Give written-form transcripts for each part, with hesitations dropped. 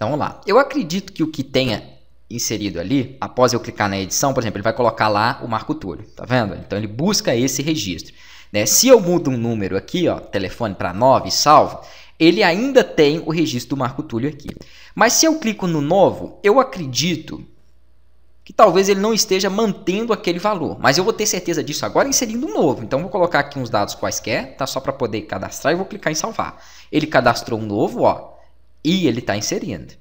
Então vamos lá. Eu acredito que o que tenha inserido ali, após eu clicar na edição, por exemplo, ele vai colocar lá o Marco Túlio, tá vendo? Então ele busca esse registro, né? Se eu mudo um número aqui, ó, telefone para 9 e salvo, ele ainda tem o registro do Marco Túlio aqui. Mas se eu clico no novo, eu acredito que talvez ele não esteja mantendo aquele valor, mas eu vou ter certeza disso agora inserindo um novo. Então vou colocar aqui uns dados quaisquer, tá? Só para poder cadastrar, e vou clicar em salvar. Ele cadastrou um novo, ó, e ele está inserindo.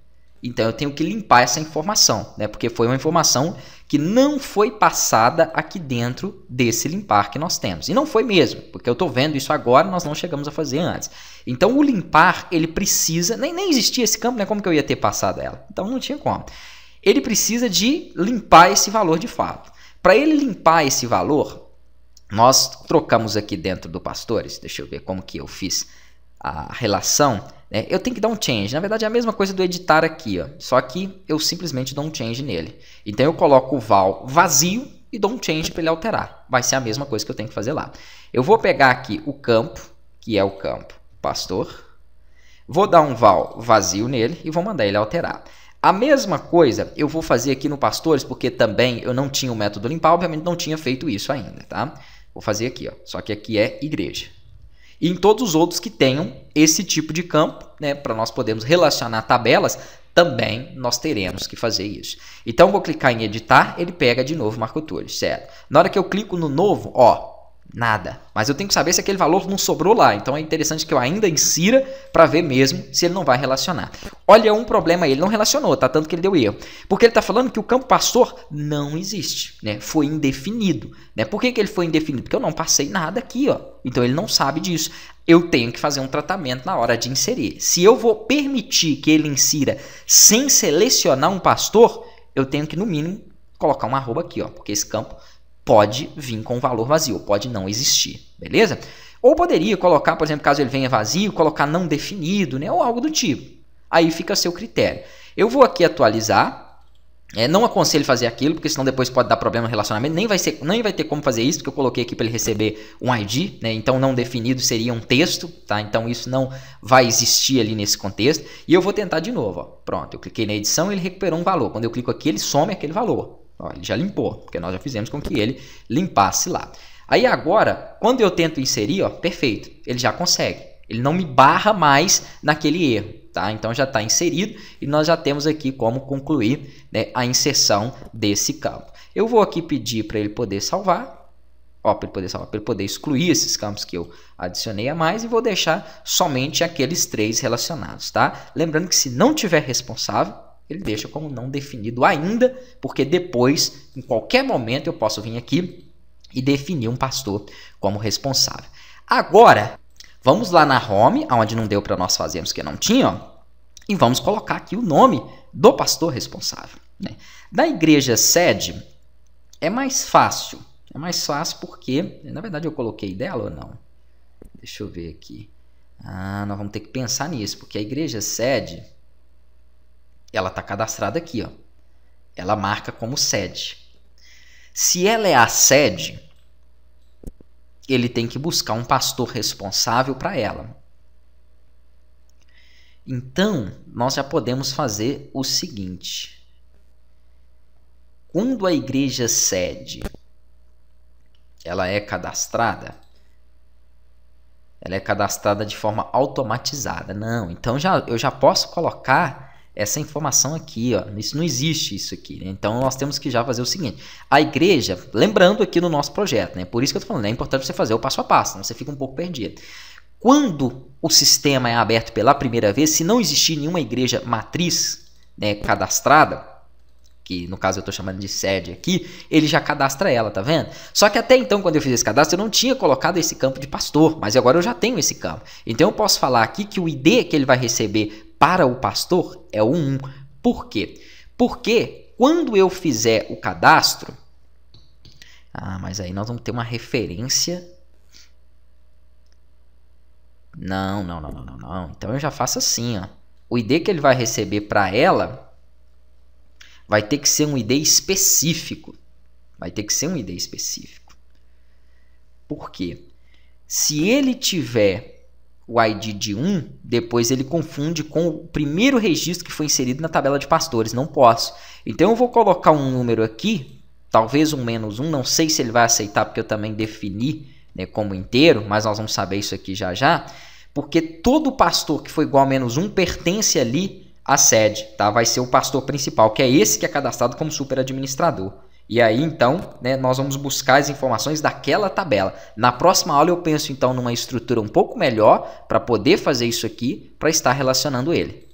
Então eu tenho que limpar essa informação, né? Porque foi uma informação que não foi passada aqui dentro desse limpar que nós temos. E não foi mesmo, porque eu estou vendo isso agora, nós não chegamos a fazer antes. Então o limpar, ele precisa, nem existia esse campo, né? Como que eu ia ter passado ela? Então não tinha como. Ele precisa de limpar esse valor de fato. Para ele limpar esse valor, nós trocamos aqui dentro do Pastores, deixa eu ver como que eu fiz a relação, né? Eu tenho que dar um change, na verdade é a mesma coisa do editar aqui, ó, só que eu simplesmente dou um change nele. Então eu coloco o val vazio e dou um change para ele alterar, vai ser a mesma coisa que eu tenho que fazer lá. Eu vou pegar aqui o campo, que é o campo pastor, vou dar um val vazio nele e vou mandar ele alterar. A mesma coisa eu vou fazer aqui no Pastores, porque também eu não tinha o método limpar, obviamente não tinha feito isso ainda, tá? Vou fazer aqui, ó, só que aqui é igreja. E em todos os outros que tenham esse tipo de campo, né, para nós podermos relacionar tabelas, também nós teremos que fazer isso. Então vou clicar em editar, ele pega de novo o Marco Túlio, certo? Na hora que eu clico no novo, ó, nada. Mas eu tenho que saber se aquele valor não sobrou lá. Então é interessante que eu ainda insira para ver mesmo se ele não vai relacionar. Olha um problema aí, ele não relacionou, tá? Tanto que ele deu erro. Porque ele está falando que o campo pastor não existe, né? Foi indefinido, né? Por que ele foi indefinido? Porque eu não passei nada aqui, ó. Então ele não sabe disso. Eu tenho que fazer um tratamento na hora de inserir. Se eu vou permitir que ele insira sem selecionar um pastor, eu tenho que no mínimo colocar um arroba aqui, ó, porque esse campo pode vir com valor vazio, pode não existir, beleza? Ou poderia colocar, por exemplo, caso ele venha vazio, colocar não definido, né? Ou algo do tipo. Aí fica a seu critério. Eu vou aqui atualizar. Não aconselho fazer aquilo, porque senão depois pode dar problema no relacionamento. Nem vai ter como fazer isso, porque eu coloquei aqui para ele receber um ID, né? Então não definido seria um texto, tá? Então isso não vai existir ali nesse contexto. E eu vou tentar de novo, ó. Pronto, eu cliquei na edição e ele recuperou um valor. Quando eu clico aqui, ele some aquele valor. Ó, ele já limpou, porque nós já fizemos com que ele limpasse lá. Aí agora, quando eu tento inserir, ó, perfeito, ele já consegue. Ele não me barra mais naquele erro, tá? Então já está inserido e nós já temos aqui como concluir, né, a inserção desse campo. Eu vou aqui pedir para ele poder salvar, ó, para ele poder excluir esses campos que eu adicionei a mais e vou deixar somente aqueles 3 relacionados, tá? Lembrando que se não tiver responsável, ele deixa como não definido ainda, porque depois, em qualquer momento, eu posso vir aqui e definir um pastor como responsável. Agora, vamos lá na home, onde não deu para nós fazermos, que não tinha, ó, e vamos colocar aqui o nome do pastor responsável, né? Da igreja sede é mais fácil. É mais fácil porque, na verdade, eu coloquei dela ou não? Deixa eu ver aqui. Nós vamos ter que pensar nisso, porque a igreja sede, ela está cadastrada aqui, ó. Ela marca como sede. Se ela é a sede, ele tem que buscar um pastor responsável para ela. Então, nós já podemos fazer o seguinte. Quando a igreja sede, ela é cadastrada de forma automatizada. Não, então eu já posso colocar essa informação aqui, ó. Isso não existe isso aqui, né? Então nós temos que já fazer o seguinte. A igreja, lembrando aqui no nosso projeto, né? Por isso que eu estou falando, é importante você fazer o passo a passo, senão você fica um pouco perdido. Quando o sistema é aberto pela primeira vez, se não existir nenhuma igreja matriz, né, cadastrada, que no caso eu estou chamando de sede aqui, ele já cadastra ela, tá vendo? Só que até então, quando eu fiz esse cadastro, eu não tinha colocado esse campo de pastor, mas agora eu já tenho esse campo. Então eu posso falar aqui que o ID que ele vai receber para o pastor é o 1. Por quê? Porque quando eu fizer o cadastro, mas aí nós vamos ter uma referência. Não. Então eu já faço assim, ó. O ID que ele vai receber para ela vai ter que ser um ID específico. Por quê? Se ele tiver o ID de 1, depois ele confunde com o primeiro registro que foi inserido na tabela de pastores. Não posso. Então eu vou colocar um número aqui, talvez um -1, não sei se ele vai aceitar porque eu também defini, né, como inteiro, mas nós vamos saber isso aqui já já, porque todo pastor que for igual a -1 pertence ali à sede, tá? Vai ser o pastor principal, que é esse que é cadastrado como superadministrador. E aí, então, né, nós vamos buscar as informações daquela tabela. Na próxima aula eu penso, então, numa estrutura um pouco melhor para poder fazer isso aqui, para estar relacionando ele.